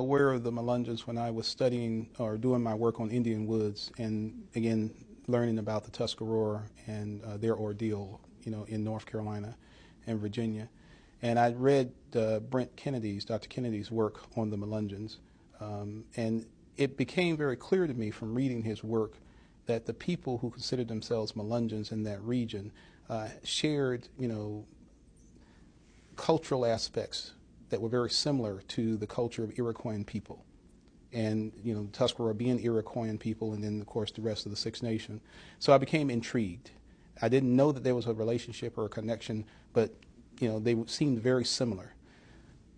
Aware of the Melungeons when I was studying or doing my work on Indian woods, and again learning about the Tuscarora and their ordeal, in North Carolina and Virginia. And I read Dr. Kennedy's work on the Melungeons, and it became very clear to me from reading his work that the people who considered themselves Melungeons in that region shared, cultural aspects that were very similar to the culture of Iroquoian people. And, the Tuscarora being Iroquoian people, and then, of course, the rest of the Six Nations. So I became intrigued. I didn't know that there was a relationship or a connection, but, they seemed very similar.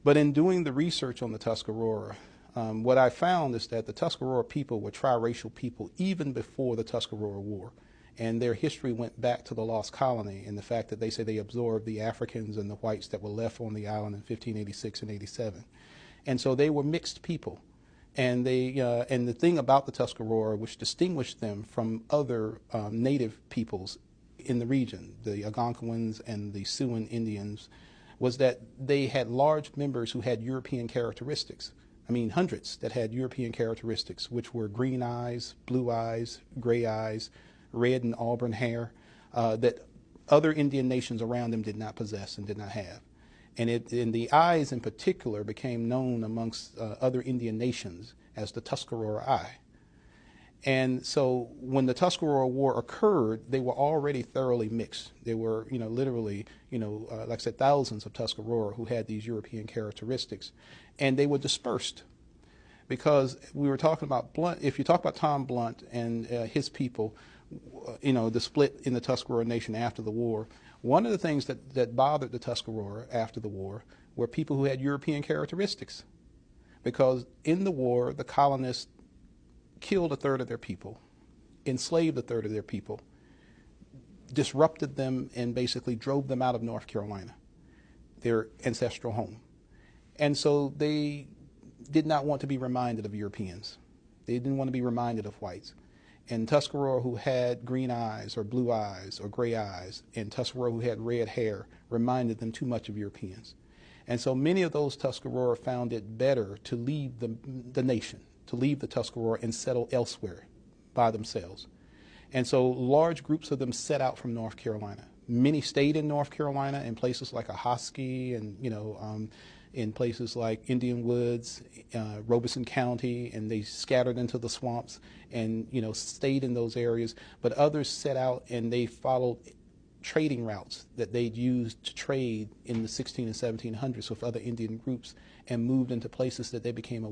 But in doing the research on the Tuscarora, what I found is that the Tuscarora people were triracial people even before the Tuscarora War. And their history went back to the Lost Colony and the fact that they say they absorbed the Africans and the whites that were left on the island in 1586 and 87. And so they were mixed people. And and the thing about the Tuscarora, which distinguished them from other native peoples in the region, the Algonquins and the Siouan Indians, was that they had large members who had European characteristics. I mean, hundreds that had European characteristics, which were green eyes, blue eyes, gray eyes, red and auburn hair, that other Indian nations around them did not possess and did not have. And the eyes in particular became known amongst other Indian nations as the Tuscarora eye. And so when the Tuscarora War occurred, they were already thoroughly mixed. There were, literally, like I said, thousands of Tuscarora who had these European characteristics. And they were dispersed. Because we were talking about Blunt, if you talk about Tom Blunt and his people, the split in the Tuscarora Nation after the war, one of the things that bothered the Tuscarora after the war were people who had European characteristics. Because in the war, the colonists killed a third of their people, enslaved a third of their people, disrupted them, and basically drove them out of North Carolina, their ancestral home. And so they did not want to be reminded of Europeans. They didn't want to be reminded of whites. And Tuscarora who had green eyes or blue eyes or gray eyes, and Tuscarora who had red hair, reminded them too much of Europeans. And so many of those Tuscarora found it better to leave the nation, to leave the Tuscarora and settle elsewhere by themselves. And so large groups of them set out from North Carolina. Many stayed in North Carolina in places like Ahoskie and, in places like Indian Woods, Robeson County, and they scattered into the swamps and, stayed in those areas. But others set out and they followed trading routes that they'd used to trade in the 1600s and 1700s with other Indian groups and moved into places that they became aware